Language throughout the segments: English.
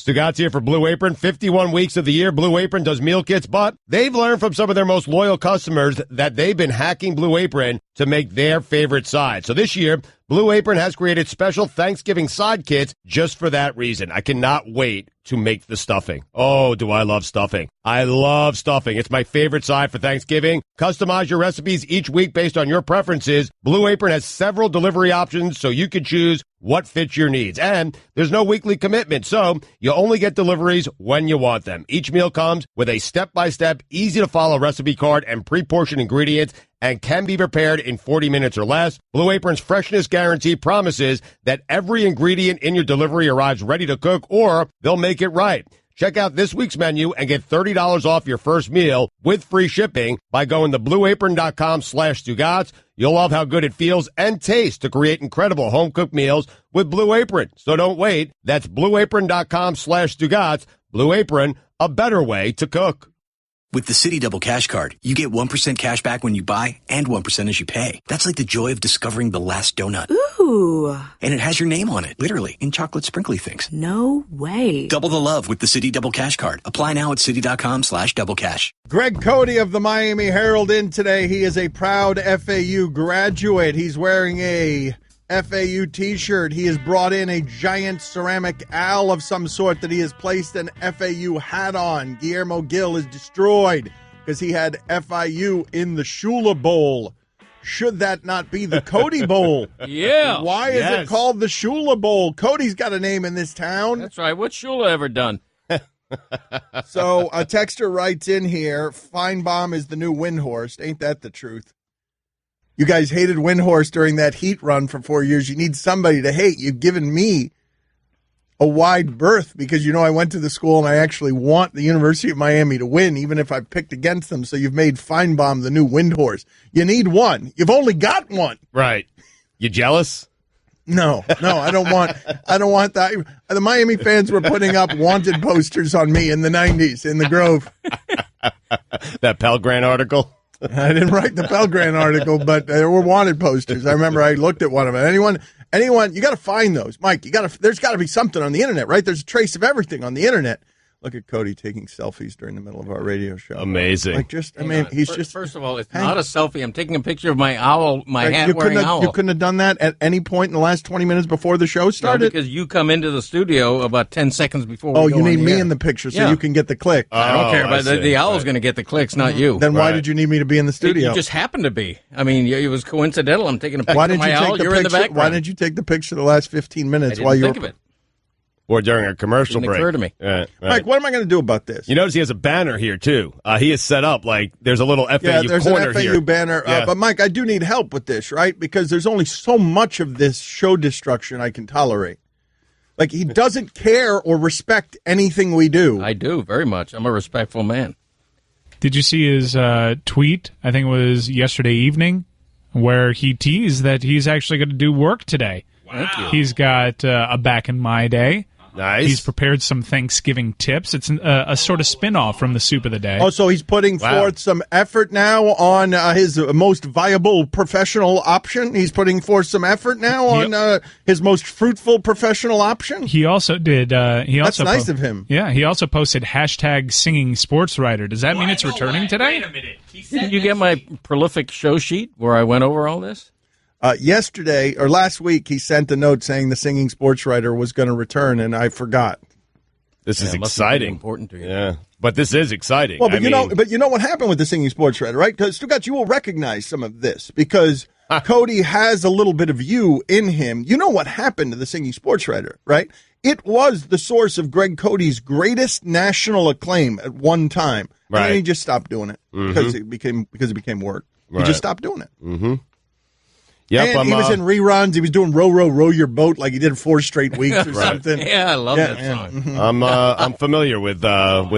Stugotz here for Blue Apron. 51 weeks of the year, Blue Apron does meal kits, but they've learned from some of their most loyal customers that they've been hacking Blue Apron to make their favorite side. So this year, Blue Apron has created special Thanksgiving side kits just for that reason. I cannot wait to make the stuffing. Oh, do I love stuffing. I love stuffing. It's my favorite side for Thanksgiving. Customize your recipes each week based on your preferences. Blue Apron has several delivery options so you can choose what fits your needs. And there's no weekly commitment, so you only get deliveries when you want them. Each meal comes with a step-by-step, easy-to-follow recipe card and pre-portioned ingredients and can be prepared in 40 minutes or less. Blue Apron's freshness guarantee promises that every ingredient in your delivery arrives ready to cook, or they'll make it right. Check out this week's menu and get $30 off your first meal with free shipping by going to blueapron.com/Stugotz. You'll love how good it feels and tastes to create incredible home-cooked meals with Blue Apron. So don't wait. That's blueapron.com/Stugotz. Blue Apron, a better way to cook. With the Citi Double Cash Card, you get 1% cash back when you buy and 1% as you pay. That's like the joy of discovering the last donut. Ooh. And it has your name on it, literally, in chocolate sprinkly things. No way. Double the love with the Citi Double Cash Card. Apply now at Citi.com/doublecash. Greg Cote of the Miami Herald in today. He is a proud FAU graduate. He's wearing a FAU t-shirt. He has brought in a giant ceramic owl of some sort that he has placed an FAU hat on. Guillermo Gil is destroyed because he had FIU in the Shula Bowl. Should that not be the Cody Bowl? Yeah. Why is it called the Shula Bowl? Cody's got a name in this town. That's right. What's Shula ever done? So a texter writes in here, Feinbaum is the new Windhorst. Ain't that the truth? You guys hated Windhorst during that heat run for 4 years. You need somebody to hate. You've given me a wide berth because, you know, I went to the school and I actually want the University of Miami to win, even if I've picked against them. So you've made Feinbaum the new Windhorst. You need one. You've only got one. Right. You jealous? No, I don't want that. The Miami fans were putting up wanted posters on me in the 90s in the Grove. That Pell Grant article? I didn't write the Pell Grant article, but there were wanted posters. I remember I looked at one of them. Anyone, you got to find those. Mike, there's got to be something on the internet, right? There's a trace of everything on the internet. Look at Cody taking selfies during the middle of our radio show. Amazing. First of all, it's not a selfie. I'm taking a picture of my owl, hat-wearing owl. You couldn't have done that at any point in the last 20 minutes before the show started? No, because you come into the studio about 10 seconds before we go you need on me the air. in the picture so you can get the click. I don't care about the owl's going to get the clicks, not you. Then why did you need me to be in the studio? You just happened to be. I mean, it was coincidental. I'm taking a picture of my owl. You're in the background. Why didn't you take the picture the last 15 minutes I while you didn't think of it. Or during a commercial Didn't break. occur to me. Right. Mike, what am I going to do about this? You notice he has a banner here, too. He is set up like there's a little FAU corner here. There's an FAU banner. Yeah. But, Mike, I do need help with this, right? Because there's only so much of this show destruction I can tolerate. Like, he doesn't care or respect anything we do. I do, very much. I'm a respectful man. Did you see his tweet? I think it was yesterday evening, where he teased that he's actually going to do work today. Wow. Thank you. He's got a Back in My Day. Nice. He's prepared some Thanksgiving tips. It's a sort of spin-off from the Soup of the Day. Oh, so he's putting forth some effort now on his most viable professional option? He's putting forth some effort now on his most fruitful professional option? He also did. That's nice of him. Yeah, he also posted hashtag singing sports writer. Does that mean it's returning today? Wait a minute. Did you get my prolific show sheet where I went over all this? Yesterday, or last week, he sent a note saying the singing sports writer was going to return, and I forgot. This is exciting. Important to you. Yeah, but this is exciting. Well, but you know what happened with the singing sports writer, right? Because Stugotz, you will recognize some of this because Cody has a little bit of you in him. You know what happened to the singing sports writer, right? It was the source of Greg Cote's greatest national acclaim at one time, and then he just stopped doing it because it became work. He just stopped doing it. Mm-hmm. Yep, and he was in reruns. He was doing row your boat like he did 4 straight weeks or something. Yeah, I love that song. Mm-hmm. I'm familiar with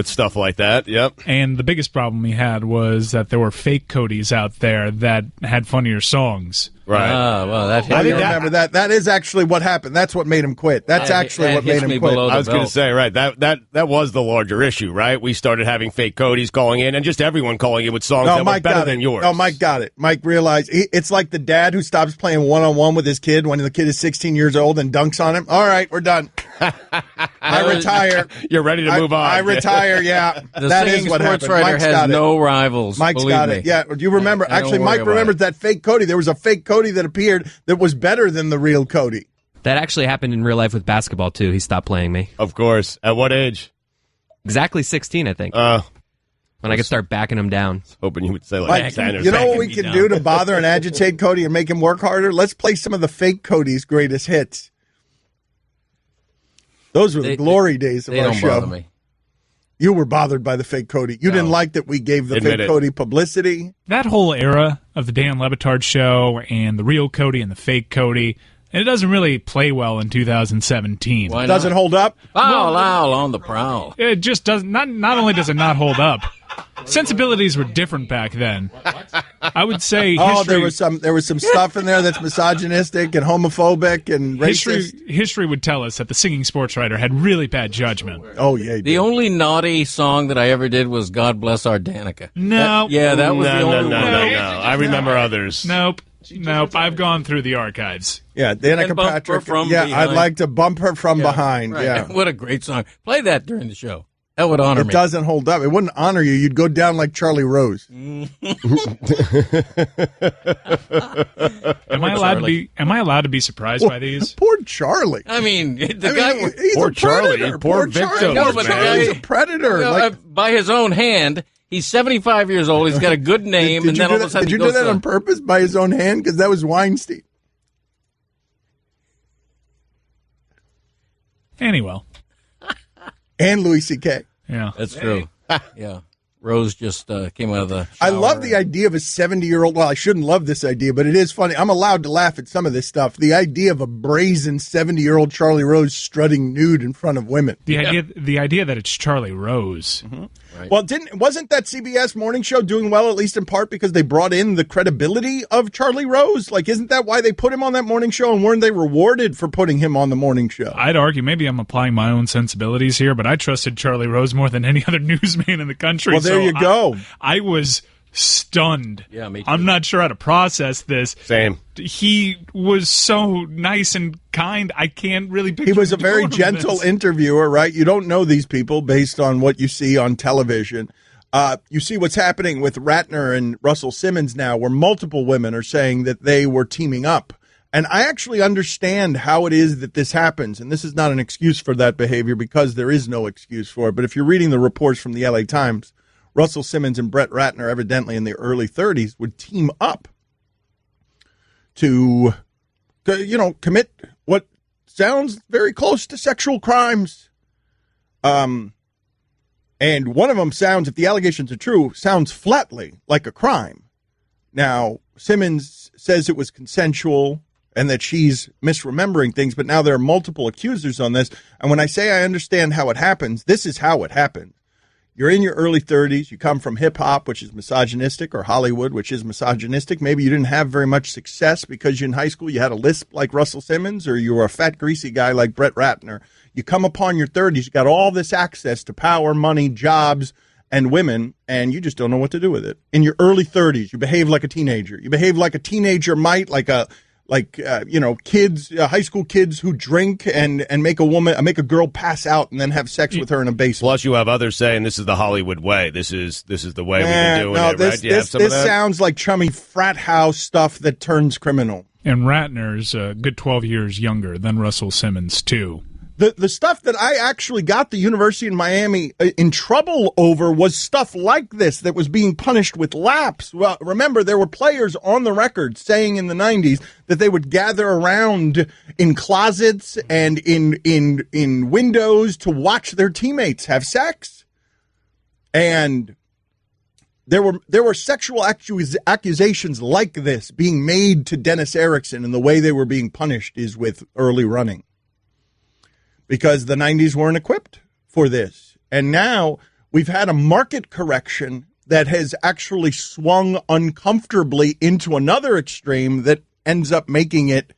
stuff like that. Yep. And the biggest problem he had was that there were fake Codys out there that had funnier songs. Right. Well, that I remember that. That is actually what happened. That's what made him quit. That's actually what made him quit. I was going to say, right, that was the larger issue, right? We started having fake Cotes calling in, and just everyone calling in with songs that were better than yours. No, Mike got it. Mike realized it's like the dad who stops playing one-on-one with his kid when the kid is 16 years old and dunks on him. All right, we're done. I retire. You're ready to move on. I retire, yeah. That is what happened. Mike's has no rivals. Mike's got it. Yeah. Do you remember? Actually, Mike remembers that fake Cote. There was a fake Cote that appeared that was better than the real Cote. That actually happened in real life with basketball, too. He stopped playing me. Of course. At what age? Exactly 16, I think. When I could start backing him down. Hoping you would say Mike, you know what we can do to bother and agitate Cote and make him work harder? Let's play some of the fake Cote's greatest hits. Those were the glory days of our show. Bother me. You were bothered by the fake Cote. You didn't like that we gave the fake Cote publicity. That whole era of the Dan Lebitard show and the real Cote and the fake Cote, and it doesn't really play well in 2017. Why not? Doesn't hold up? Owl on the prowl. It just does not only does it not hold up, sensibilities were different back then. I would say there was some stuff in there that's misogynistic and homophobic and racist. History would tell us that the singing sports writer had really bad judgment. Oh yeah. The only naughty song that I ever did was "God Bless Our Danica." No. That was the only one. No. I remember others. Nope. I've gone through the archives. Yeah, Danica Patrick. I'd like to bump her from behind. Right. Yeah. What a great song. Play that during the show. That would honor me. It doesn't hold up. It wouldn't honor you. You'd go down like Charlie Rose. Am I allowed to be surprised by these? Poor Charlie. I mean, he's poor a predator. Charlie. Poor victim. No, but Charlie's a predator. By his own hand, he's 75 years old. He's got a good name, and then all of a sudden did you do that on purpose by his own hand? Because that was Weinstein. Anyway. And Louis C.K. Yeah. That's true. Yeah. Rose just came out of the shower. I love the idea of a 70-year-old. Well, I shouldn't love this idea, but it is funny. I'm allowed to laugh at some of this stuff. The idea of a brazen 70-year-old Charlie Rose strutting nude in front of women. The idea that it's Charlie Rose. Mm-hmm. Right. Well, wasn't that CBS morning show doing well, at least in part because they brought in the credibility of Charlie Rose? Like, isn't that why they put him on that morning show, and weren't they rewarded for putting him on the morning show? I'd argue maybe I'm applying my own sensibilities here, but I trusted Charlie Rose more than any other newsman in the country. Well, there you go. I was stunned. Yeah, me too. I'm not sure how to process this. Same. He was so nice and kind. I can't really picture He was a very gentle interviewer, right? You don't know these people based on what you see on television. You see what's happening with Ratner and Russell Simmons now, where multiple women are saying that they were teaming up. And I actually understand how it is that this happens. And this is not an excuse for that behavior because there is no excuse for it. But if you're reading the reports from the LA Times, Russell Simmons and Brett Ratner, evidently in their early 30s, would team up to, commit what sounds very close to sexual crimes. And one of them sounds, if the allegations are true, sounds flatly like a crime. Now, Simmons says it was consensual and that she's misremembering things, but now there are multiple accusers on this. And when I say I understand how it happens, this is how it happened. You're in your early 30s. You come from hip-hop, which is misogynistic, or Hollywood, which is misogynistic. Maybe you didn't have very much success because in high school you had a lisp like Russell Simmons, or you were a fat, greasy guy like Brett Ratner. You come upon your 30s, you got all this access to power, money, jobs, and women, and you just don't know what to do with it. In your early 30s, you behave like a teenager. You behave like a teenager might, kids, high school kids who drink and make a girl pass out and then have sex with her in a basement. Plus, you have others saying this is the Hollywood way. This is the way we've been doing it. This, right? This sounds like chummy frat house stuff that turns criminal. And Ratner's a good 12 years younger than Russell Simmons, too. The stuff that I actually got the University of Miami in trouble over was stuff like this that was being punished with laps. Well, remember, there were players on the record saying in the 90s that they would gather around in closets and in windows to watch their teammates have sex. And there were sexual accusations like this being made to Dennis Erickson, and the way they were being punished is with early running. Because the 90s weren't equipped for this. And now we've had a market correction that has actually swung uncomfortably into another extreme that ends up making it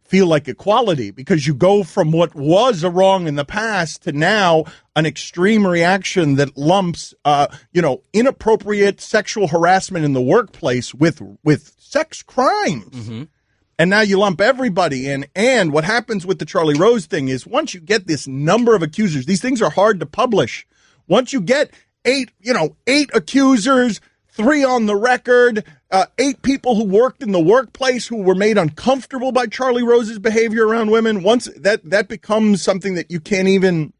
feel like equality, because you go from what was a wrong in the past to now an extreme reaction that lumps, inappropriate sexual harassment in the workplace with sex crimes. Mm-hmm. And now you lump everybody in. And what happens with the Charlie Rose thing is once you get this number of accusers, these things are hard to publish. Once you get eight accusers, 3 on the record, 8 people who worked in the workplace who were made uncomfortable by Charlie Rose's behavior around women. Once that becomes something that you can't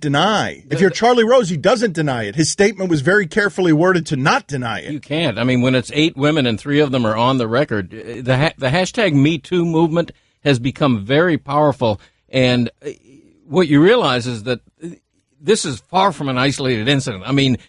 deny. If you're Charlie Rose, he doesn't deny it. His statement was very carefully worded to not deny it. You can't. I mean, when it's 8 women and 3 of them are on the record, the hashtag Me Too movement has become very powerful. And what you realize is that this is far from an isolated incident. I mean,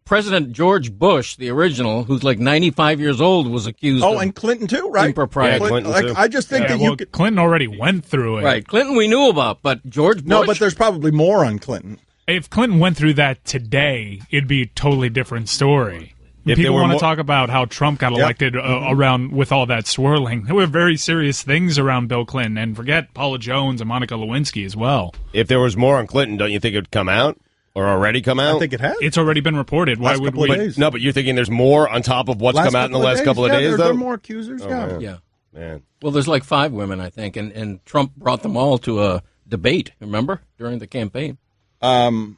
President George Bush, the original, who's like 95 years old, was accused of and Clinton too, right? impropriety. Yeah, Clinton too. I just think that Clinton already went through it. Right. Clinton we knew about, but George Bush... No, but there's probably more on Clinton. If Clinton went through that today, it'd be a totally different story. If People there were want to more- talk about how Trump got elected around with all that swirling. There were very serious things around Bill Clinton, and forget Paula Jones and Monica Lewinsky as well. If there was more on Clinton, don't you think it would come out? Or already come out? I think it has. It's already been reported. Why Last would couple of we? days. No, but you're thinking there's more on top of what's come out in the last couple of days, there though? are more accusers, man. Yeah. Man. Well, there's like 5 women, I think, and Trump brought them all to a debate, remember, during the campaign. The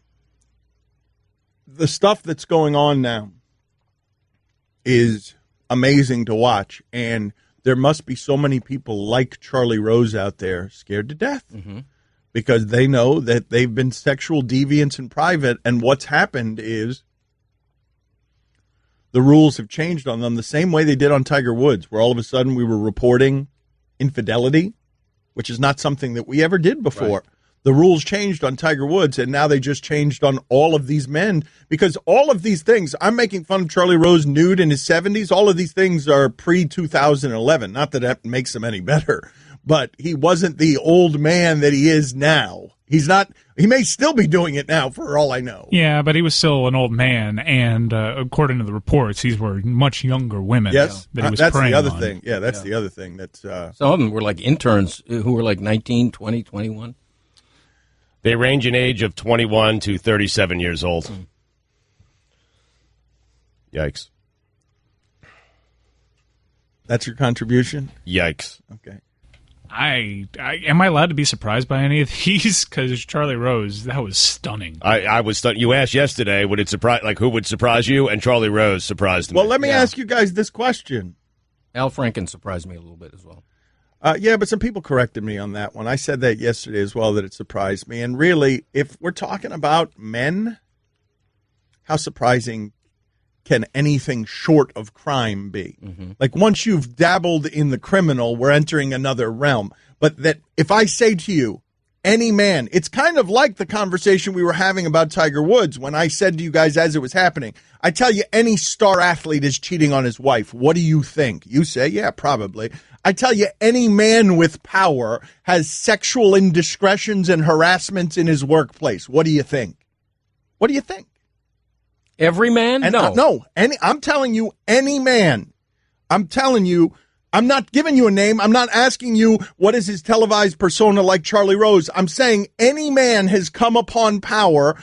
stuff that's going on now is amazing to watch, and there must be so many people like Charlie Rose out there scared to death because they know that they've been sexual deviants in private, and what's happened is the rules have changed on them the same way they did on Tiger Woods, where all of a sudden we were reporting infidelity, which is not something that we ever did before. Right. The rules changed on Tiger Woods, and now they just changed on all of these men, because all of these things, I'm making fun of Charlie Rose nude in his 70s. All of these things are pre-2011. Not that makes him any better, but he wasn't the old man that he is now. He's not. He may still be doing it now, for all I know. Yeah, but he was still an old man, and according to the reports, these were much younger women. Yes, that he was that's preying the other on. thing. Yeah, that's the other thing. That's some of them were like interns who were like 19, 20, 21. They range in age of 21 to 37 years old. Yikes. That's your contribution? Yikes. Okay. Am I allowed to be surprised by any of these? Because Charlie Rose, that was stunning. I was stunned. You asked yesterday, would it surprise? Like, who would surprise you? And Charlie Rose surprised me. Well, let me ask you guys this question. Al Franken surprised me a little bit as well. Yeah, but some people corrected me on that one. I said that yesterday as well, that it surprised me. And really, if we're talking about men, how surprising can anything short of crime be? Mm-hmm. Like, once you've dabbled in the criminal, we're entering another realm. But that if I say to you, any man, it's kind of like the conversation we were having about Tiger Woods when I said to you guys as it was happening, I tell you any star athlete is cheating on his wife. What do you think? You say, yeah, probably. I tell you any man with power has sexual indiscretions and harassments in his workplace. What do you think? What do you think? Every man? And, no. No. I'm telling you, any man. I'm telling you, I'm not giving you a name. I'm not asking you what is his televised persona like Charlie Rose. I'm saying any man has come upon power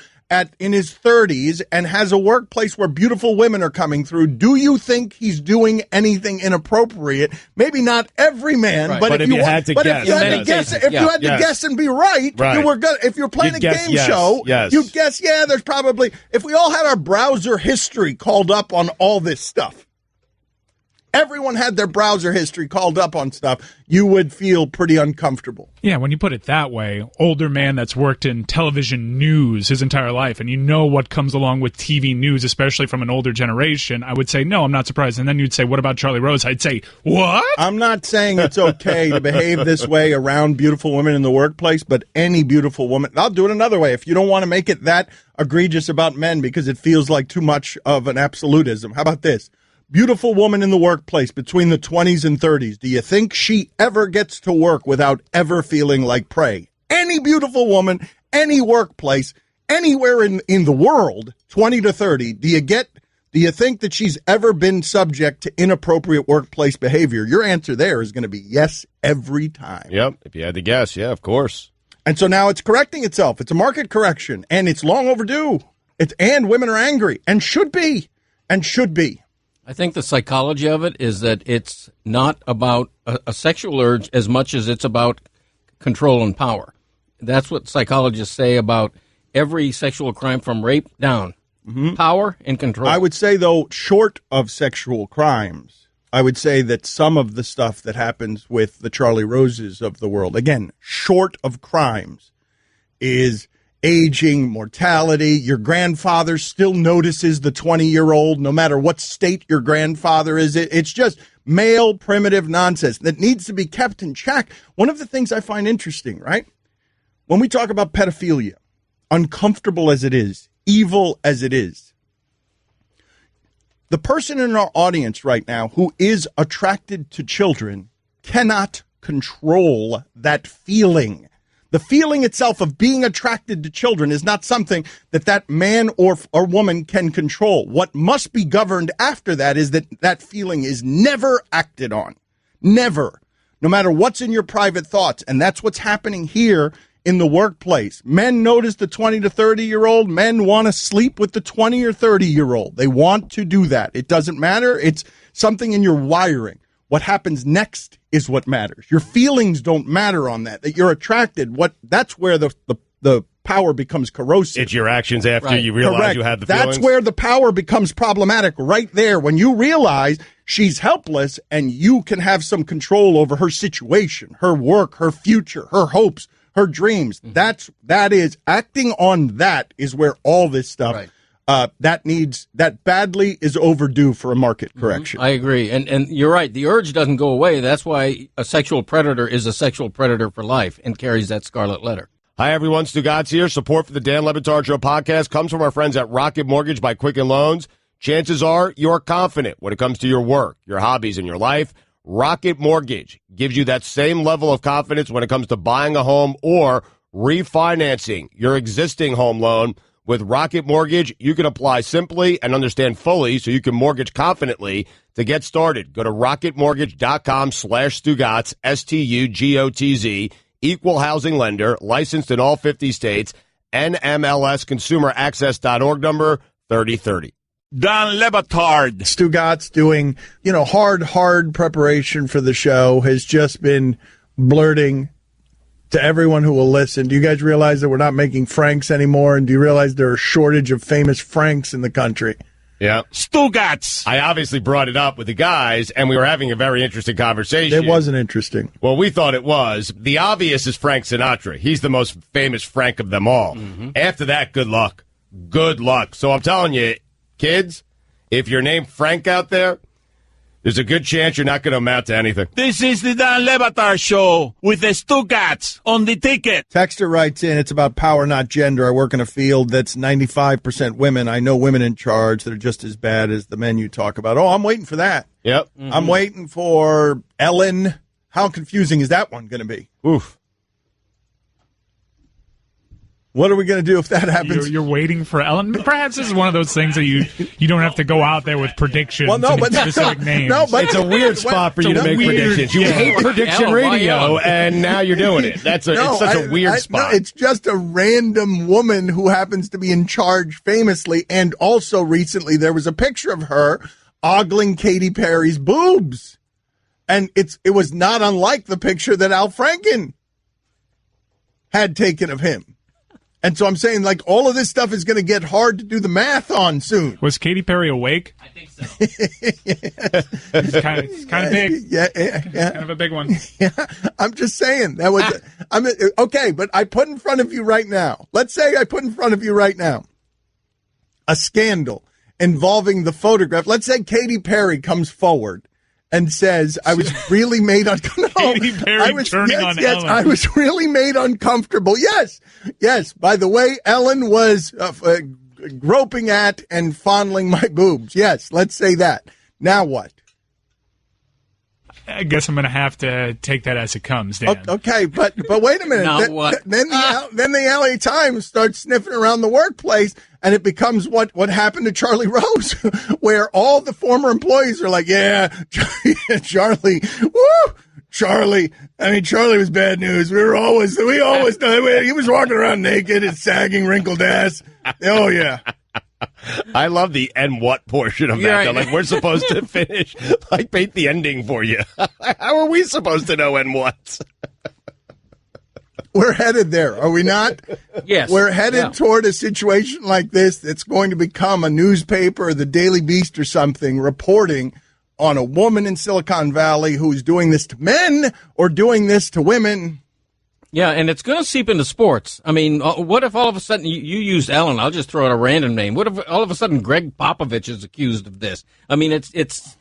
in his 30s and has a workplace where beautiful women are coming through. Do you think he's doing anything inappropriate? Maybe not every man, right. but if you had to guess, if you had to guess and be right, you were good. If you're playing a game show, you'd guess, yeah, there's probably, if we all had our browser history called up on all this stuff, everyone had their browser history called up on stuff, you would feel pretty uncomfortable. Yeah, when you put it that way, older man that's worked in television news his entire life, and you know what comes along with TV news, especially from an older generation, I would say, no, I'm not surprised. And then you'd say, what about Charlie Rose? I'd say, what? I'm not saying it's okay to behave this way around beautiful women in the workplace, but any beautiful woman, I'll do it another way. If you don't want to make it that egregious about men because it feels like too much of an absolutism, how about this? Beautiful woman in the workplace between the 20s and 30s. Do you think she ever gets to work without ever feeling like prey? Any beautiful woman, any workplace, anywhere in the world, 20 to 30, do Do you think that she's ever been subject to inappropriate workplace behavior? Your answer there is going to be yes every time. Yep. If you had to guess, yeah, of course. And so now it's correcting itself. It's a market correction, and it's long overdue. And women are angry, and should be. I think the psychology of it is that it's not about a sexual urge as much as it's about control and power. That's what psychologists say about every sexual crime from rape down. Mm-hmm. Power and control. I would say, though, short of sexual crimes, I would say that some of the stuff that happens with the Charlie Roses of the world, again, short of crimes, is aging, mortality. Your grandfather still notices the 20-year-old, no matter what state your grandfather is. It's just male primitive nonsense that needs to be kept in check. One of the things I find interesting, right, when we talk about pedophilia, uncomfortable as it is, evil as it is, the person in our audience right now who is attracted to children cannot control that feeling. The feeling itself of being attracted to children is not something that man or woman can control. What must be governed after that is that feeling is never acted on. Never. No matter what's in your private thoughts. And that's what's happening here in the workplace. Men notice the 20 to 30-year-old. Men want to sleep with the 20 or 30-year-old. They want to do that. It doesn't matter. It's something in your wiring. What happens next is what matters. Your feelings don't matter on that you're attracted. That's where the power becomes corrosive. It's your actions after you realize Correct. you had the feelings. That's where the power becomes problematic, right there, when you realize she's helpless and you can have some control over her situation, her work, her future, her hopes, her dreams. Mm-hmm. That is acting on that is where all this stuff that badly is overdue for a market correction. I agree. And you're right. The urge doesn't go away. That's why a sexual predator is a sexual predator for life and carries that scarlet letter. Hi, everyone. Stugotz here. Support for the Dan Le Batard Show podcast comes from our friends at Rocket Mortgage by Quicken Loans. Chances are you're confident when it comes to your work, your hobbies, and your life. Rocket Mortgage gives you that same level of confidence when it comes to buying a home or refinancing your existing home loan. With Rocket Mortgage, you can apply simply and understand fully so you can mortgage confidently. To get started, go to rocketmortgage.com/Stugotz, STUGOTZ, equal housing lender, licensed in all 50 states, NMLSconsumeraccess.org number 3030. Dan Le Batard. Stugotz doing, hard preparation for the show, has just been blurting to everyone who will listen. Do you guys realize that we're not making Franks anymore? And do you realize there are a shortage of famous Franks in the country? Yeah. Stugotz. I obviously brought it up with the guys, and we were having a very interesting conversation. It wasn't interesting. Well, we thought it was. The obvious is Frank Sinatra. He's the most famous Frank of them all. Mm-hmm. After that, good luck. Good luck. So I'm telling you, kids, if you're named Frank out there, there's a good chance you're not going to amount to anything. This is the Dan Le Batard Show with the Stugotz on the ticket. Texter writes in, it's about power, not gender. I work in a field that's 95% women. I know women in charge that are just as bad as the men you talk about. Oh, I'm waiting for that. Yep. Mm-hmm. I'm waiting for Ellen. How confusing is that one going to be? Oof. What are we going to do if that happens? You're waiting for Ellen. Perhaps this is one of those things that you don't have to go out there with predictions and specific names. No, but it's a weird spot for you to make predictions. You hate prediction radio, and now you're doing it. It's such a weird spot. No, it's just a random woman who happens to be in charge famously, and also recently there was a picture of her ogling Katy Perry's boobs. And it was not unlike the picture that Al Franken had taken of him. And so I'm saying, all of this stuff is going to get hard to do the math on soon. Was Katy Perry awake? I think so. It's kind of big. Yeah. Kind of a big one. Yeah, I'm just saying that was. Okay, but I put in front of you right now. Let's say I put in front of you right now a scandal involving the photograph. Let's say Katy Perry comes forward and says, I was really made uncomfortable. Katy Perry turning on Ellen. I was really made uncomfortable. Yes. By the way, Ellen was groping at and fondling my boobs. Yes, let's say that. Now what? I guess I'm going to have to take that as it comes, Dan. Okay, but wait a minute. Now what? Then the LA Times starts sniffing around the workplace, and it becomes what happened to Charlie Rose, where all the former employees are like, yeah, Charlie, woo, Charlie. I mean, Charlie was bad news. We always know he was walking around naked and sagging, wrinkled ass. Oh yeah. I love the "and what" portion of that. Right. Though. Like we're supposed to finish, like paint the ending for you. How are we supposed to know "and what"? We're headed there, are we not? Yes. We're headed toward a situation like this that's going to become a newspaper, the Daily Beast or something, reporting on a woman in Silicon Valley who's doing this to men or doing this to women. Yeah, and it's going to seep into sports. I mean, what if all of a sudden you used Ellen? I'll just throw out a random name. What if all of a sudden Greg Popovich is accused of this? I mean, it's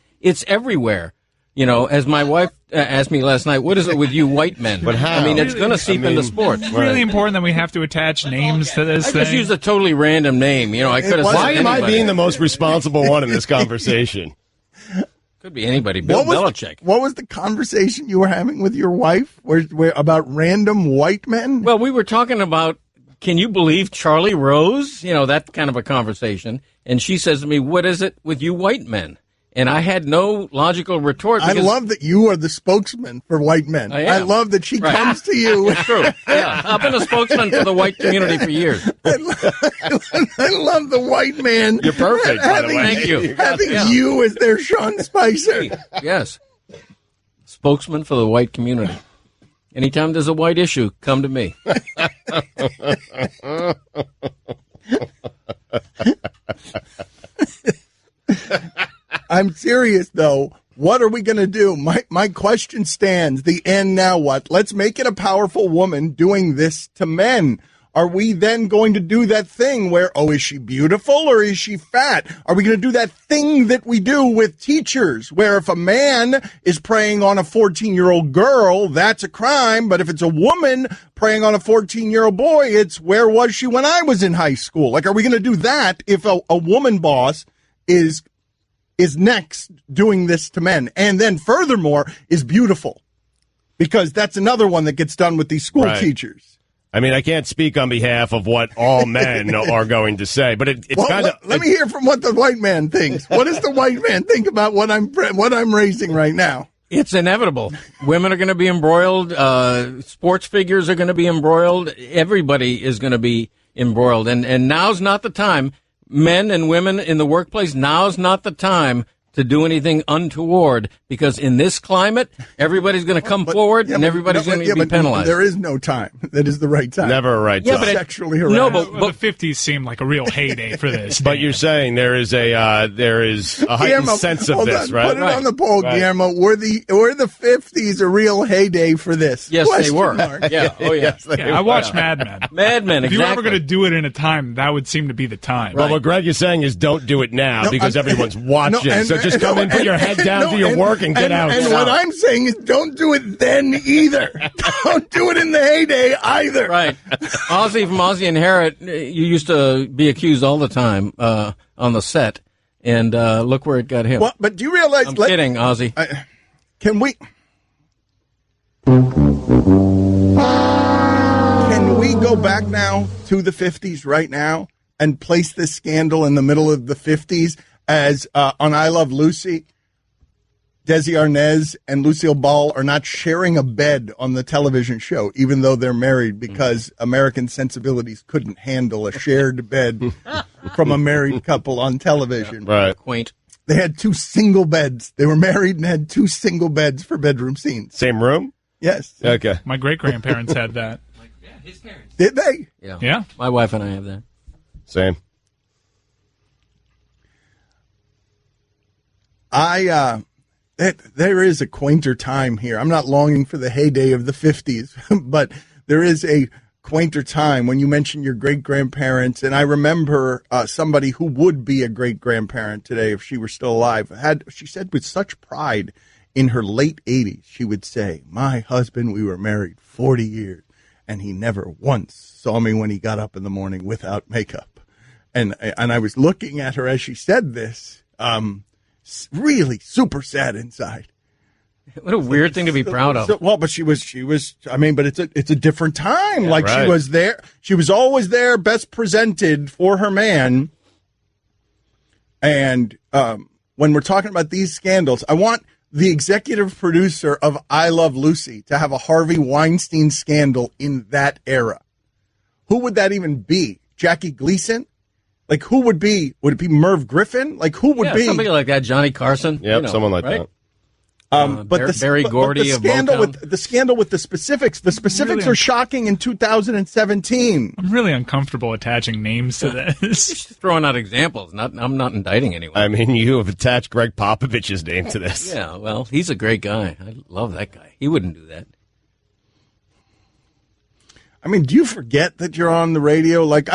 everywhere. You know, as my wife asked me last night, what is it with you white men? But how? I mean, it's going to seep into sports. It's really important that we have to attach names to this I thing. just used a totally random name. You know, I could have said Why am I anybody. being the most responsible one in this conversation? Could be anybody. Bill Belichick. What was the conversation you were having with your wife where about random white men? Well, we were talking about, can you believe Charlie Rose? You know, that kind of a conversation. And she says to me, what is it with you white men? And I had no logical retort. I love that you are the spokesman for white men. I am. I love that she Right. comes to you. It's true. Yeah, I've been a spokesman for the white community for years. I love the white man. You're perfect, by the way. Thank you. Having Yeah. you as their Sean Spicer. Yes. Spokesman for the white community. Anytime there's a white issue, come to me. I'm serious, though. What are we going to do? My question stands. The end, now what? Let's make it a powerful woman doing this to men. Are we then going to do that thing where, oh, is she beautiful or is she fat? Are we going to do that thing that we do with teachers where if a man is preying on a 14-year-old girl, that's a crime. But if it's a woman preying on a 14-year-old boy, it's where was she when I was in high school? Like, are we going to do that if a woman boss is next doing this to men? And then furthermore is beautiful, because that's another one that gets done with these school Right. teachers. I mean, I can't speak on behalf of what all men are going to say, but it's Well, kind of. let me hear from what the white man thinks. What does the white man think about what I'm raising right now? It's inevitable. Women are going to be embroiled. Sports figures are going to be embroiled. Everybody is going to be embroiled. And now's not the time. Men and women in the workplace, now's not the time to do anything untoward, because in this climate, everybody's going to come forward and everybody's going to be penalized. There is no time. That is the right time. Never a right Yeah, time. but Sexually harassed. No, Well, the 50s seemed like a real heyday for this. But you're saying there is a heightened Guillermo, sense of hold this, on, right? Put it on the poll, Right. Guillermo. Were the 50s a real heyday for this? Yes, they Question were. mark. Yeah. Oh, yeah. I watched Mad Men. Mad Men, If you were ever exactly. going to do it in a time, that would seem to be the time. Well, what Greg is saying is don't do it now No, because I'm- everyone's watching. No, so just come in, put your head down, do your work, and get out. And what I'm saying is don't do it then either. Don't do it in the heyday either. Right. Ozzy from Ozzy and Harriet, you used to be accused all the time on the set, and look where it got him. Well, but do you realize? I'm kidding, Ozzy. Can we go back now to the 50s right now and place this scandal in the middle of the 50s as on I Love Lucy? Desi Arnaz and Lucille Ball are not sharing a bed on the television show, even though they're married, because American sensibilities couldn't handle a shared bed from a married couple on television. Right. Quaint. They had 2 single beds. They were married and had 2 single beds for bedroom scenes. Same room? Yes. Okay. My great-grandparents had that. Did they? Yeah. My wife and I have that. Same. There is a quainter time here. I'm not longing for the heyday of the 50s, but there is a quainter time when you mention your great-grandparents. And I remember somebody who would be a great-grandparent today if she were still alive. She said with such pride in her late 80s, she would say, my husband, we were married 40 years, and he never once saw me when he got up in the morning without makeup. And I was looking at her as she said this, really super sad inside. What a weird thing to be proud of. Well, but she was. I mean, but it's a different time. Yeah, like right. she was there. She was always there, best presented for her man. And when we're talking about these scandals, I want the executive producer of I Love Lucy to have a Harvey Weinstein scandal in that era. Who would that even be? Jackie Gleason? Like, who would be? Would it be Merv Griffin? Like, who would be? Somebody like that, Johnny Carson. Yep, someone like right? that. Barry Gordy the of scandal Motown. the scandal with the specifics. The specifics Really? are shocking in 2017. I'm really uncomfortable attaching names to this. Just throwing out examples. I'm not indicting anyone. I mean, you have attached Greg Popovich's name to this. Yeah, well, he's a great guy. I love that guy. He wouldn't do that. I mean, do you forget that you're on the radio? Like,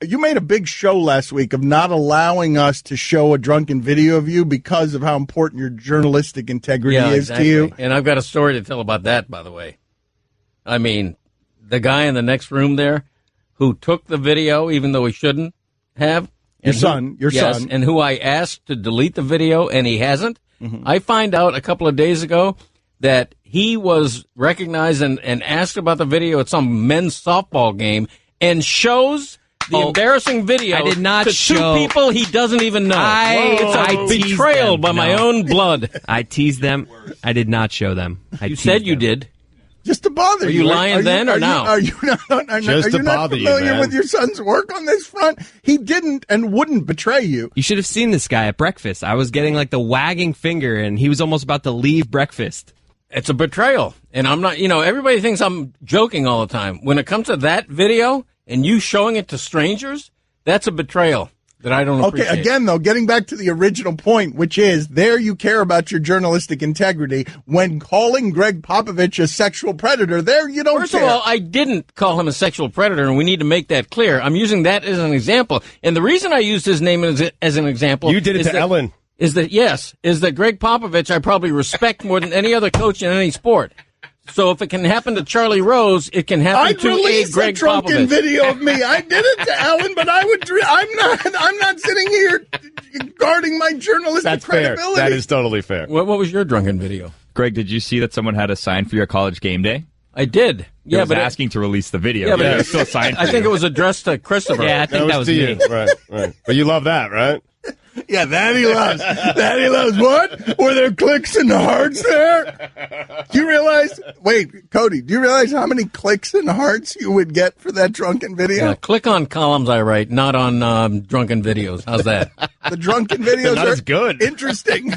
you made a big show last week of not allowing us to show a drunken video of you because of how important your journalistic integrity is to you. And I've got a story to tell about that, by the way. I mean, the guy in the next room there who took the video, even though he shouldn't have. Your son. And who I asked to delete the video, and he hasn't. Mm-hmm. I find out a couple of days ago that he was recognized and asked about the video at some men's softball game and shows the embarrassing video I did not to show- two people he doesn't even know. It's a teased betrayal them. by my No. own blood. I teased them. I did not show them. You said you did. Just to bother Are you. you lying then or now? Are you not Just to bother you, familiar man. with your son's work on this front? He didn't and wouldn't betray you. You should have seen this guy at breakfast. I was getting like the wagging finger, and he was almost about to leave breakfast. It's a betrayal. And I'm not, everybody thinks I'm joking all the time. When it comes to that video and you showing it to strangers, that's a betrayal that I don't appreciate. Okay, again, though, getting back to the original point, which is there you care about your journalistic integrity. When calling Greg Popovich a sexual predator, there you don't First care. of all, I didn't call him a sexual predator, and we need to make that clear. I'm using that as an example. And the reason I used his name as an example... You did it to Ellen. Is that Greg Popovich I probably respect more than any other coach in any sport. So if it can happen to Charlie Rose, it can happen to a Greg a drunken Popovich. video of me. I did it to Ellen, but I'm not sitting here guarding my journalistic That's fair. credibility. That is totally fair. What was your drunken video? Greg, did you see that someone had a sign for your college game day? I did. It was asking to release the video. Yeah, but it was still signed. I think it was addressed to Christopher. Yeah, I think that was to me. you. Right. But you love that, right? Yeah, that he loves. That he loves. What? Were there clicks and hearts there? Do you realize? Wait, Cody, do you realize how many clicks and hearts you would get for that drunken video? Yeah, click on columns I write, not on drunken videos. How's that? The drunken videos Not are as good. interesting.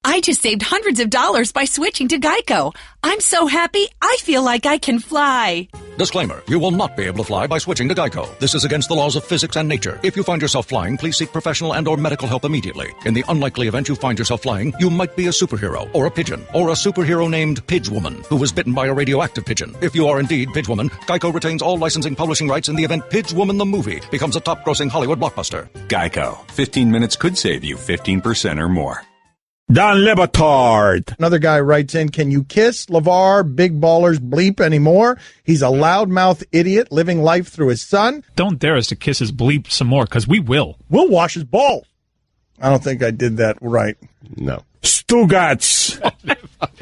I just saved hundreds of dollars by switching to Geico. I'm so happy, I feel like I can fly. Disclaimer, you will not be able to fly by switching to Geico. This is against the laws of physics and nature. If you find yourself flying, please seek professional and or medical help immediately. In the unlikely event you find yourself flying, you might be a superhero, or a pigeon, or a superhero named Pidgewoman, who was bitten by a radioactive pigeon. If you are indeed Pidgewoman, Geico retains all licensing publishing rights in the event Pidgewoman the movie becomes a top-grossing Hollywood blockbuster. Geico. 15 minutes could save you 15% or more. Dan Le Batard. Another guy writes in, can you kiss LeVar Big Ballers bleep anymore? He's a loudmouth idiot living life through his son. Don't dare us to kiss his bleep some more, because we will. We'll wash his balls. I don't think I did that right. No. Stugotz.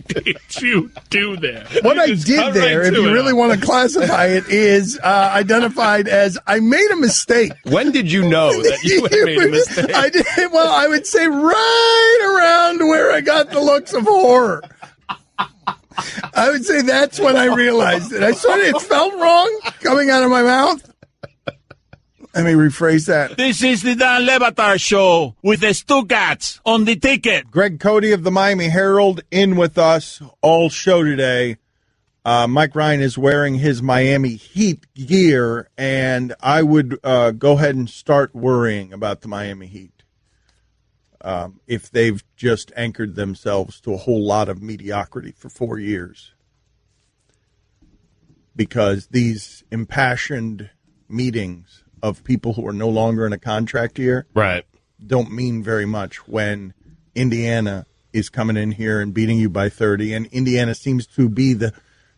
Did you do that? What You I just did cut there, right if to you it. really want to classify it, is identified as I made a mistake. When did you know that you had made a mistake? I did. Well, I would say right around where I got the looks of horror. I would say that's when I realized it. It felt wrong coming out of my mouth. Let me rephrase that. This is the Dan Le Batard Show with the Stugotz on the ticket. Greg Cote of the Miami Herald in with us all show today. Mike Ryan is wearing his Miami Heat gear, and I would go ahead and start worrying about the Miami Heat if they've just anchored themselves to a whole lot of mediocrity for 4 years. Because these impassioned meetings of people who are no longer in a contract year Right. don't mean very much when Indiana is coming in here and beating you by 30, and Indiana seems to be the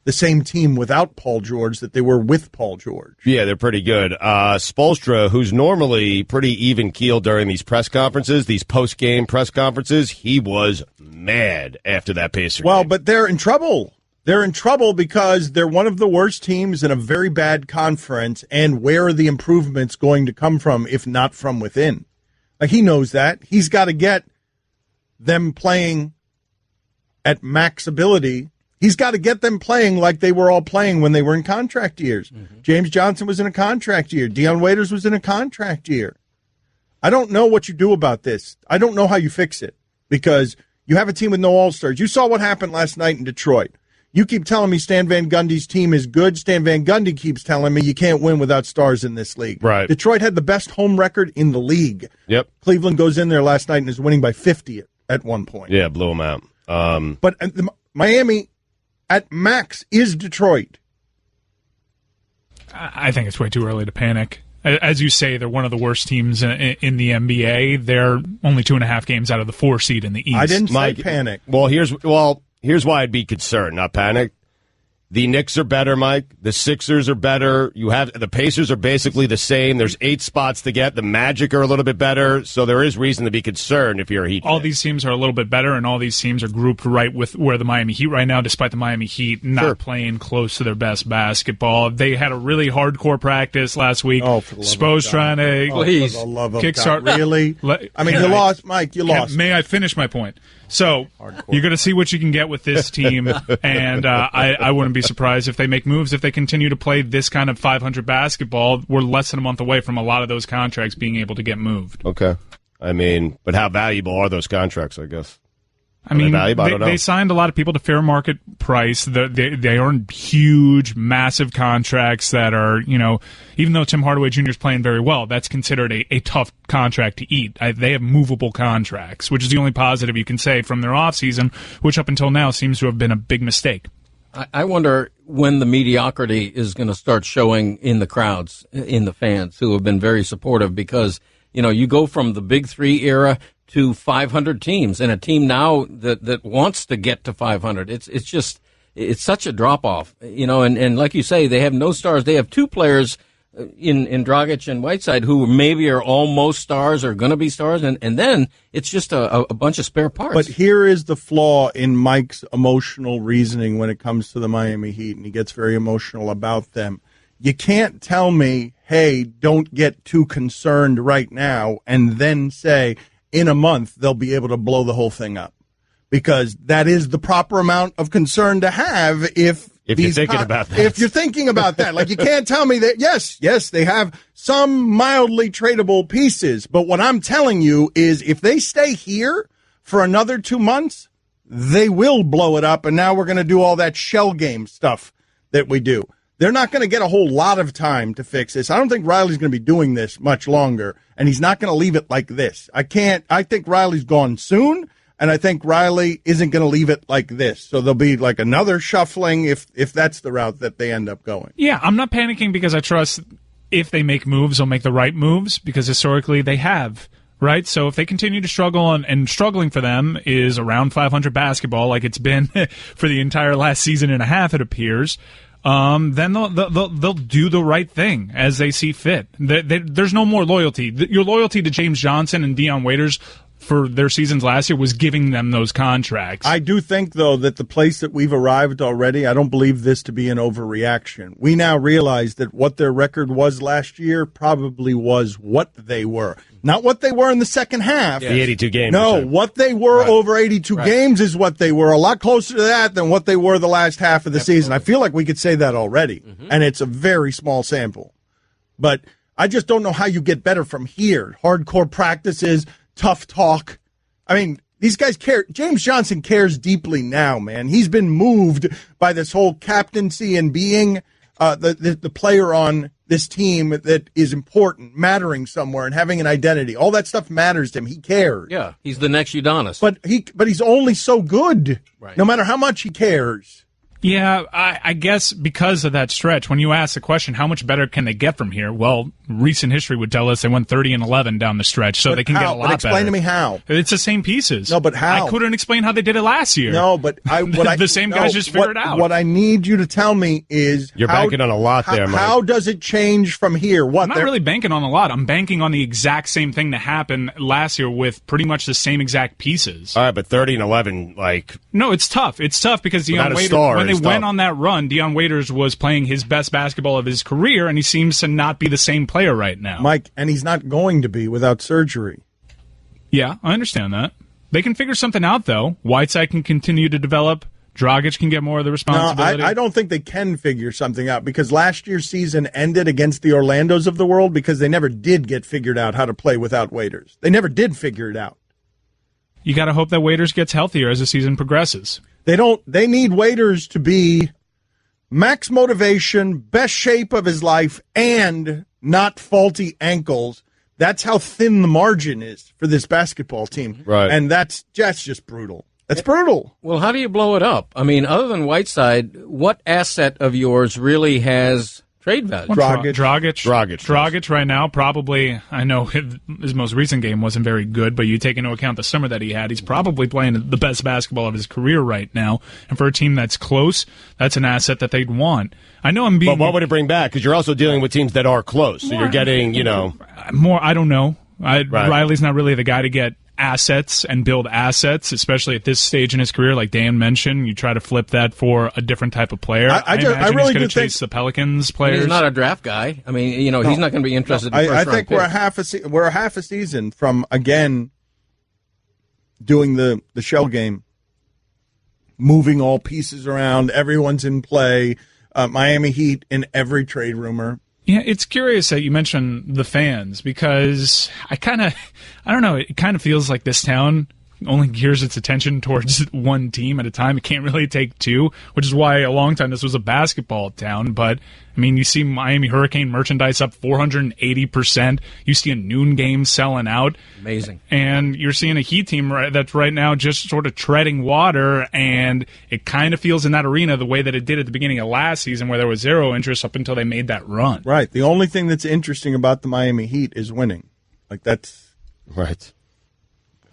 the same team without Paul George that they were with Paul George. Yeah, they're pretty good. Spoelstra, who's normally pretty even-keeled during these press conferences, these post-game press conferences, he was mad after that Pacer game. But they're in trouble. They're in trouble because they're one of the worst teams in a very bad conference, and where are the improvements going to come from if not from within? Like, he knows that. He's got to get them playing at max ability. He's got to get them playing like they were all playing when they were in contract years. Mm-hmm. James Johnson was in a contract year. Deion Waiters was in a contract year. I don't know what you do about this. I don't know how you fix it because you have a team with no all-stars. You saw what happened last night in Detroit. You keep telling me Stan Van Gundy's team is good. Stan Van Gundy keeps telling me you can't win without stars in this league. Right. Detroit had the best home record in the league. Yep. Cleveland goes in there last night and is winning by 50 at one point. Yeah, blew them out. But Miami at max is Detroit. I think it's way too early to panic. As you say, they're one of the worst teams in the NBA. They're only 2.5 games out of the 4 seed in the East. I didn't say panic. Well, here's why I'd be concerned, not panic. The Knicks are better, Mike. The Sixers are better. The Pacers are basically the same. There's 8 spots to get. The Magic are a little bit better, so there is reason to be concerned if you're a Heat fan. All these teams are a little bit better, and all these teams are grouped right with where the Miami Heat right now, despite the Miami Heat not playing close to their best basketball. They had a really hardcore practice last week. Oh, for the love Spo's of trying to for the love of kickstart. God. Really? I mean, you lost, Mike. You lost. May I finish my point? So you're going to see what you can get with this team, and I wouldn't be surprised if they make moves. If they continue to play this kind of 500 basketball, we're less than a month away from a lot of those contracts being able to get moved. Okay. I mean, but how valuable are those contracts, I guess? I mean, they signed a lot of people to fair market price. They earn huge, massive contracts that are, even though Tim Hardaway Jr. is playing very well, that's considered a tough contract to eat. They have movable contracts, which is the only positive you can say from their offseason, which up until now seems to have been a big mistake. I wonder when the mediocrity is going to start showing in the crowds, in the fans who have been very supportive because, you go from the Big Three era to 500 teams, and a team now that wants to get to 500. It's such a drop off, and like you say, they have no stars. They have 2 players in Dragic and Whiteside who maybe are almost stars or going to be stars, and then it's just a bunch of spare parts. But here is the flaw in Mike's emotional reasoning when it comes to the Miami Heat, and he gets very emotional about them. You can't tell me, hey, don't get too concerned right now, and then say, in a month, they'll be able to blow the whole thing up. Because that is the proper amount of concern to have if you're thinking about that. If you're thinking about that. Like, you can't tell me that, yes, they have some mildly tradable pieces. But what I'm telling you is if they stay here for another 2 months, they will blow it up. And now we're going to do all that shell game stuff that we do. They're not going to get a whole lot of time to fix this. I don't think Riley's going to be doing this much longer, and he's not going to leave it like this. I think Riley's gone soon, and I think Riley isn't going to leave it like this. So there'll be like another shuffling if that's the route that they end up going. Yeah, I'm not panicking because I trust if they make moves, they'll make the right moves because historically they have. Right, so if they continue to struggle, and struggling for them is around 500 basketball, like it's been for the entire last season and a half, it appears, then they'll do the right thing as they see fit. There's no more loyalty. Your loyalty to James Johnson and Deion Waiters for their seasons last year was giving them those contracts. I do think, though, that the place that we've arrived already, I don't believe this to be an overreaction. We now realize that what their record was last year probably was what they were. Not what they were in the second half. The 82 games. No, what they were over 82 games is what they were. A lot closer to that than what they were the last half of the season. I feel like we could say that already, and it's a very small sample. But I just don't know how you get better from here. Hardcore practices, tough talk. I mean, these guys care. James Johnson cares deeply now, man. He's been moved by this whole captaincy and being the player on this team that is important, mattering somewhere, and having an identity. All that stuff matters to him. He cares. Yeah, he's the next Udonis. But he's only so good, no matter how much he cares. Yeah, I guess because of that stretch, when you ask the question, how much better can they get from here? Well, recent history would tell us they went 30-11 down the stretch, so they can get a lot better. Explain to me how. It's the same pieces. No, but how? I couldn't explain how they did it last year. No, but the same guys just figured it out. What I need you to tell me is you're banking on a lot there, Mike. How does it change from here? I'm not really banking on a lot. I'm banking on the exact same thing that happened last year with pretty much the same exact pieces. All right, but 30-11, like... No, it's tough. It's tough because Deion Waiters, when they went on that run, Deion Waiters was playing his best basketball of his career, and he seems to not be the same player right now. Mike, and he's not going to be without surgery. Yeah, I understand that. They can figure something out, though. Whiteside can continue to develop. Dragic can get more of the responsibility. No, I don't think they can figure something out because last year's season ended against the Orlandos of the world because they never did get figured out how to play without Waiters. They never did figure it out. You got to hope that Waiters gets healthier as the season progresses. They need Waiters to be max motivation, best shape of his life, and not faulty ankles. That's how thin the margin is for this basketball team. Right. And that's just brutal. That's brutal. Well, how do you blow it up? I mean, other than Whiteside, what asset of yours really has trade value? Dragic right now, probably, I know his most recent game wasn't very good, but you take into account the summer that he had, he's probably playing the best basketball of his career right now. And for a team that's close, that's an asset that they'd want. I know I'm being... But what would it bring back? Because you're also dealing with teams that are close. So you're getting, more, I don't know. Right. Riley's not really the guy to get assets and build assets, especially at this stage in his career. Like Dan mentioned, you try to flip that for a different type of player. I imagine really he's going to chase the Pelicans players. He's not a draft guy. I mean, he's not going to be interested in I think we're a half a season from, again, doing the shell game, moving all pieces around, everyone's in play, Miami Heat in every trade rumor. Yeah, it's curious that you mentioned the fans because I don't know, it kind of feels like this town only gears its attention towards one team at a time. It can't really take two, which is why a long time this was a basketball town. But, I mean, you see Miami Hurricane merchandise up 480%. You see a noon game selling out. Amazing. And you're seeing a Heat team that's right now just sort of treading water, and it kind of feels in that arena the way that it did at the beginning of last season where there was zero interest up until they made that run. Right. The only thing that's interesting about the Miami Heat is winning. Like, that's... Right.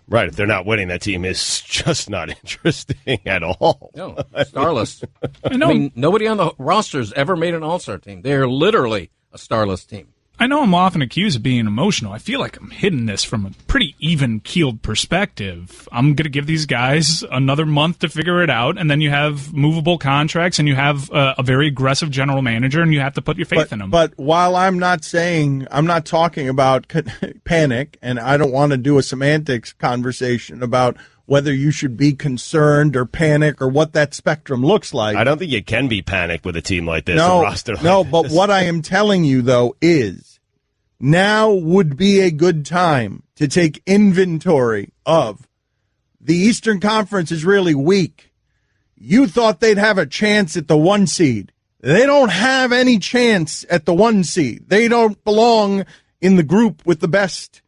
Right, if they're not winning, that team is just not interesting at all. No, starless. I mean, nobody on the roster's ever made an all-star team. They're literally a starless team. I know I'm often accused of being emotional. I feel like I'm hitting this from a pretty even-keeled perspective. I'm going to give these guys another month to figure it out, and then you have movable contracts, and you have a very aggressive general manager, and you have to put your faith in them. But while I'm not talking about panic, and I don't want to do a semantics conversation about whether you should be concerned or panic or what that spectrum looks like. I don't think you can be panicked with a team like this, a roster like this. But what I am telling you, though, is now would be a good time to take inventory of the Eastern Conference is really weak. You thought they'd have a chance at the 1 seed. They don't have any chance at the 1 seed. They don't belong in the group with the best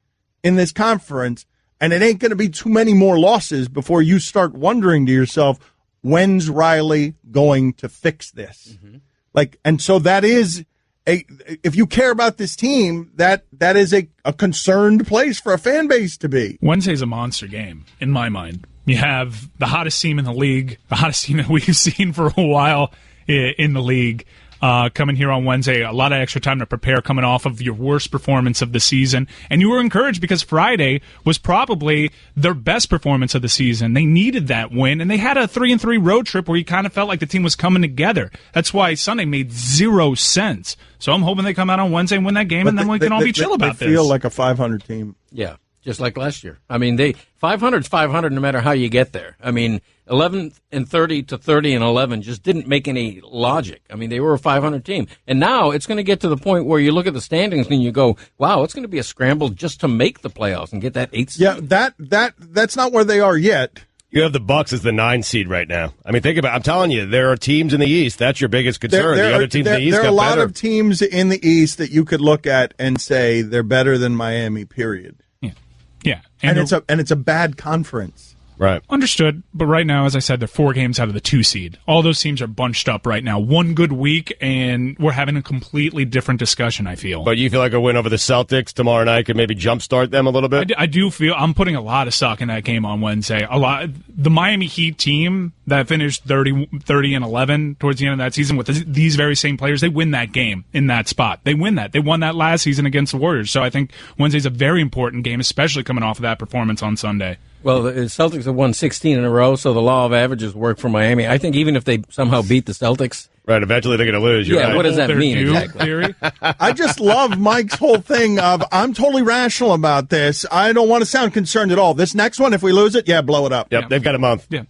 in this conference. And it ain't going to be too many more losses before you start wondering to yourself, when's Riley going to fix this? Mm-hmm. And so that is if you care about this team, that is a concerned place for a fan base to be. Wednesday's a monster game, in my mind. You have the hottest team in the league, the hottest team that we've seen for a while in the league. Coming here on Wednesday, a lot of extra time to prepare coming off of your worst performance of the season. And you were encouraged because Friday was probably their best performance of the season. They needed that win, and they had a 3-3 road trip where you kind of felt like the team was coming together. That's why Sunday made 0 sense. So I'm hoping they come out on Wednesday and win that game, and then we can all be chill about this. They feel like a 500 team. Yeah, just like last year. I mean, 500's 500 no matter how you get there. I mean, 11-30 to 30-11 just didn't make any logic. I mean, they were a 500 team. And now it's going to get to the point where you look at the standings and you go, wow, it's going to be a scramble just to make the playoffs and get that 8th seed. Yeah, that's not where they are yet. You have the Bucks as the 9 seed right now. I mean, think about it. I'm telling you, there are teams in the East. That's your biggest concern. The other teams in the East there are got a lot better. of teams in the East that you could look at and say they're better than Miami, period. Yeah. And it's a bad conference. Right. Understood. But right now, as I said, they're 4 games out of the 2 seed. All those teams are bunched up right now. One good week, and we're having a completely different discussion, I feel. But you feel like a win over the Celtics tomorrow night could maybe jumpstart them a little bit? I do feel I'm putting a lot of stock in that game on Wednesday. The Miami Heat team that finished 30-11 towards the end of that season with these very same players, they win that game in that spot. They win that. They won that last season against the Warriors. So I think Wednesday's a very important game, especially coming off of that performance on Sunday. Well, the Celtics have won 16 in a row, so the law of averages work for Miami. I think even if they somehow beat the Celtics... Right, eventually they're going to lose. You're right. What does that mean exactly? Theory? I just love Mike's whole thing of, I'm totally rational about this. I don't want to sound concerned at all. This next one, if we lose it, blow it up. Yep, they've got a month. Yeah.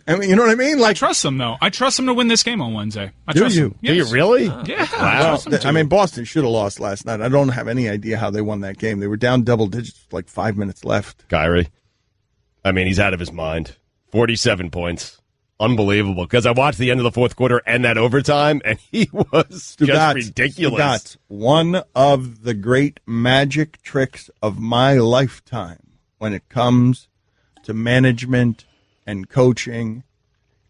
I mean, you know what I mean? I trust them, though. I trust them to win this game on Wednesday. Do you? Do you really? Yeah. Wow. I mean, Boston should have lost last night. I don't have any idea how they won that game. They were down double digits with like 5 minutes left. Kyrie. I mean, he's out of his mind. 47 points. Unbelievable. Because I watched the end of the fourth quarter and that overtime, and he was just ridiculous. Stugotz, one of the great magic tricks of my lifetime when it comes to management and coaching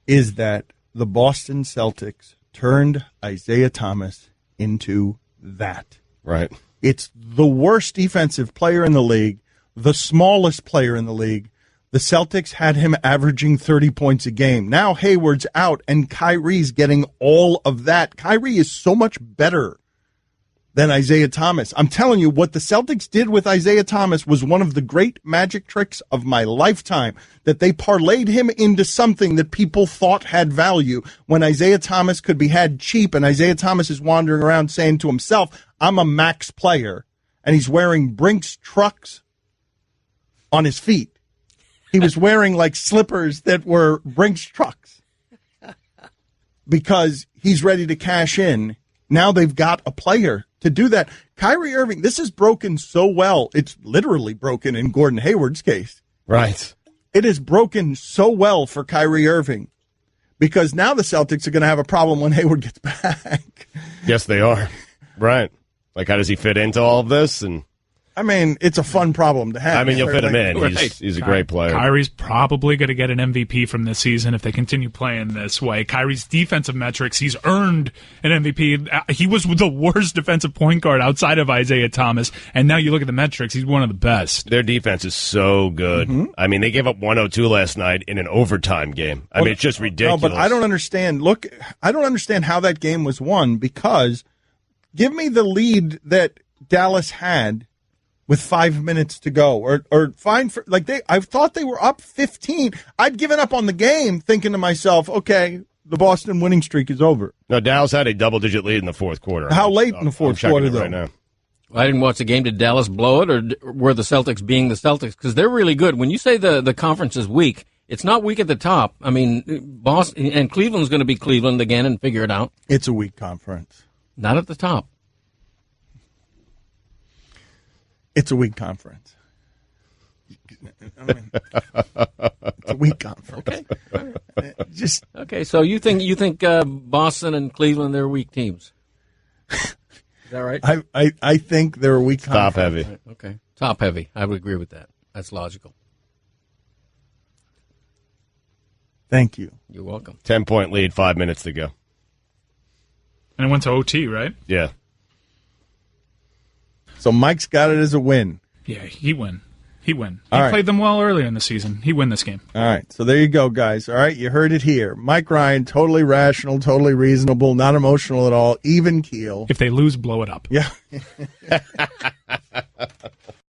is that the Boston Celtics turned Isaiah Thomas into that. Right. It's the worst defensive player in the league, the smallest player in the league. The Celtics had him averaging 30 points a game. Now Hayward's out, and Kyrie's getting all of that. Kyrie is so much better than Isaiah Thomas. I'm telling you, what the Celtics did with Isaiah Thomas was one of the great magic tricks of my lifetime, that they parlayed him into something that people thought had value when Isaiah Thomas could be had cheap, and Isaiah Thomas is wandering around saying to himself, I'm a max player, and he's wearing Brinks trucks on his feet. He was wearing like slippers that were Brinks trucks because he's ready to cash in. Now they've got a player to do that. Kyrie Irving, this is broken so well. It's literally broken in Gordon Hayward's case. Right. It is broken so well for Kyrie Irving because now the Celtics are going to have a problem when Hayward gets back. Yes, they are. Right. Like, how does he fit into all of this? And I mean, it's a fun problem to have. I mean, you'll fit him in. Right. He's a great player. Kyrie's probably going to get an MVP from this season if they continue playing this way. Kyrie's defensive metrics, he's earned an MVP. He was the worst defensive point guard outside of Isaiah Thomas, and now you look at the metrics, he's one of the best. Their defense is so good. Mm-hmm. I mean, they gave up 102 last night in an overtime game. I mean, it's just ridiculous. No, but I don't understand. Look, I don't understand how that game was won because give me the lead that Dallas had with 5 minutes to go, or fine for I thought they were up 15. I'd given up on the game, thinking to myself, okay, the Boston winning streak is over. No, Dallas had a double-digit lead in the fourth quarter. How late in the fourth quarter, though? Right now. Well, I didn't watch the game. Did Dallas blow it, or were the Celtics being the Celtics? Because they're really good. When you say the conference is weak, it's not weak at the top. I mean, Boston and Cleveland's going to be Cleveland again and figure it out. It's a weak conference. Not at the top. It's a weak conference. I mean, it's a weak conference. Okay. Okay. So you think Boston and Cleveland, they're weak teams? Is that right? I think they're a weak conference. Top heavy. Right, okay. Top heavy. I would agree with that. That's logical. Thank you. You're welcome. 10-point lead, 5 minutes to go. And it went to OT, right? Yeah. So Mike's got it as a win. Yeah, he win. He played them well earlier in the season. He win this game. All right. So there you go, guys. All right. You heard it here. Mike Ryan, totally rational, totally reasonable, not emotional at all, even keel. If they lose, blow it up. Yeah.